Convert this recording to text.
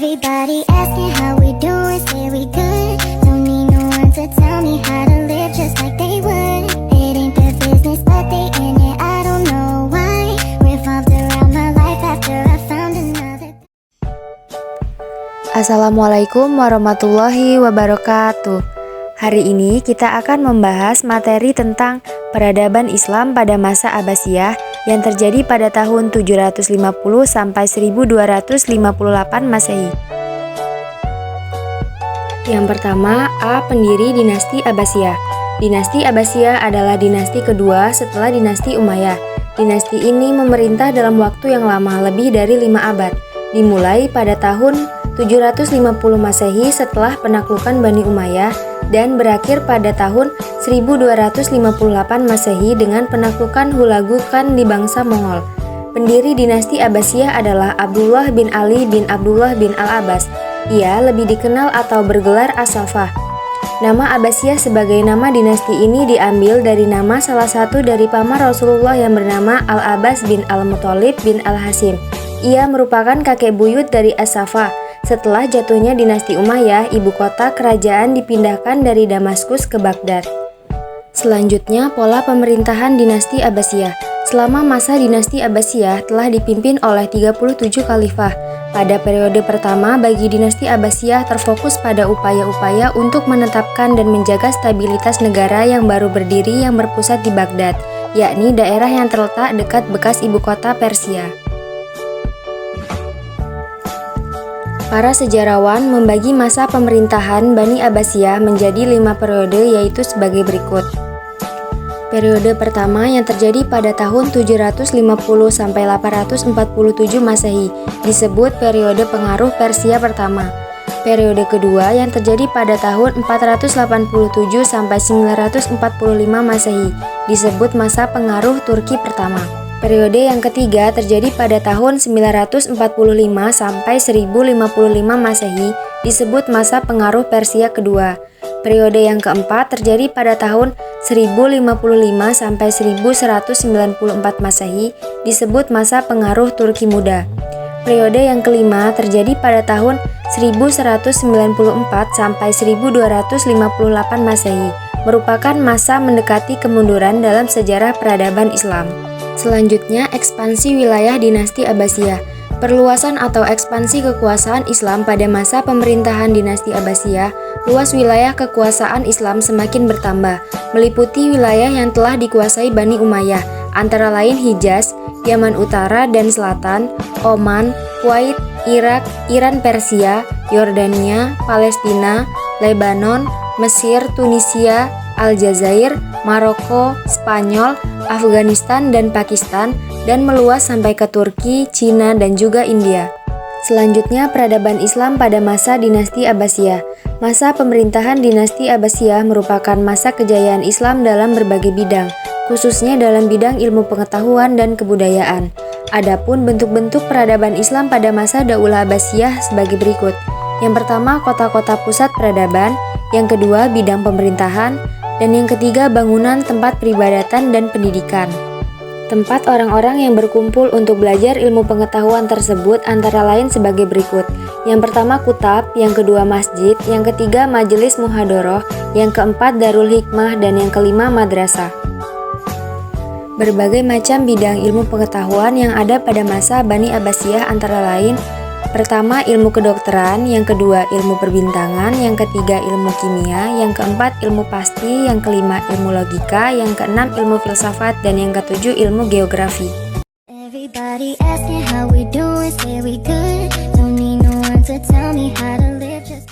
Everybody asking how we doing, say we good. Don't need no one to tell me how to live just like they would. It ain't their business, but they in it, I don't know why. Revolved around my life after I found another. Assalamualaikum warahmatullahi wabarakatuh. Hari ini kita akan membahas materi tentang peradaban Islam pada masa Abbasiyah yang terjadi pada tahun 750 sampai 1258 Masehi. Yang pertama, A. Pendiri dinasti Abbasiyah. Dinasti Abbasiyah adalah dinasti kedua setelah dinasti Umayyah. Dinasti ini memerintah dalam waktu yang lama, lebih dari 5 abad. Dimulai pada tahun 750 Masehi setelah penaklukan Bani Umayyah dan berakhir pada tahun 1258 Masehi dengan penaklukan Hulagu Khan di bangsa Mongol. Pendiri dinasti Abbasiyah adalah Abdullah bin Ali bin Abdullah bin Al-Abbas. Ia lebih dikenal atau bergelar As-Saffah. Nama Abbasiyah sebagai nama dinasti ini diambil dari nama salah satu dari paman Rasulullah yang bernama Al-Abbas bin Al-Muthalib bin Al-Hasim. Ia merupakan kakek buyut dari As-Saffah. Setelah jatuhnya dinasti Umayyah, ibu kota kerajaan dipindahkan dari Damaskus ke Baghdad. Selanjutnya, pola pemerintahan dinasti Abbasiyah. Selama masa dinasti Abbasiyah telah dipimpin oleh 37 khalifah. Pada periode pertama bagi dinasti Abbasiyah terfokus pada upaya-upaya untuk menetapkan dan menjaga stabilitas negara yang baru berdiri yang berpusat di Baghdad, yakni daerah yang terletak dekat bekas ibu kota Persia. Para sejarawan membagi masa pemerintahan Bani Abbasiyah menjadi 5 periode, yaitu sebagai berikut. Periode pertama yang terjadi pada tahun 750 sampai 847 Masehi disebut periode pengaruh Persia pertama. Periode kedua yang terjadi pada tahun 487 sampai 945 Masehi disebut masa pengaruh Turki pertama. Periode yang ketiga terjadi pada tahun 945 sampai 1055 Masehi disebut masa pengaruh Persia kedua. Periode yang keempat terjadi pada tahun 1055 sampai 1194 Masehi disebut masa pengaruh Turki muda. Periode yang kelima terjadi pada tahun 1194 sampai 1258 Masehi, merupakan masa mendekati kemunduran dalam sejarah peradaban Islam. Selanjutnya, ekspansi wilayah dinasti Abbasiyah. Perluasan atau ekspansi kekuasaan Islam pada masa pemerintahan dinasti Abbasiyah, luas wilayah kekuasaan Islam semakin bertambah, meliputi wilayah yang telah dikuasai Bani Umayyah, antara lain Hijaz, Yaman Utara dan Selatan, Oman, Kuwait, Irak, Iran Persia, Yordania, Palestina, Lebanon, Mesir, Tunisia, Aljazair, Maroko, Spanyol, Afghanistan dan Pakistan, dan meluas sampai ke Turki, Cina, dan juga India. Selanjutnya, peradaban Islam pada masa dinasti Abbasiyah. Masa pemerintahan dinasti Abbasiyah merupakan masa kejayaan Islam dalam berbagai bidang, khususnya dalam bidang ilmu pengetahuan dan kebudayaan. Adapun bentuk-bentuk peradaban Islam pada masa Daulah Abbasiyah sebagai berikut. Yang pertama, kota-kota pusat peradaban. Yang kedua, bidang pemerintahan. Dan yang ketiga, bangunan tempat peribadatan dan pendidikan. Tempat orang-orang yang berkumpul untuk belajar ilmu pengetahuan tersebut antara lain sebagai berikut. Yang pertama kutab, yang kedua masjid, yang ketiga majelis muhadoroh, yang keempat darul hikmah, dan yang kelima madrasah. Berbagai macam bidang ilmu pengetahuan yang ada pada masa Bani Abbasiyah antara lain: pertama, ilmu kedokteran, yang kedua, ilmu perbintangan, yang ketiga, ilmu kimia, yang keempat, ilmu pasti, yang kelima, ilmu logika, yang keenam, ilmu filsafat, dan yang ketujuh, ilmu geografi. Everybody asking how we doing, say we good. Don't need no one to tell me how to live just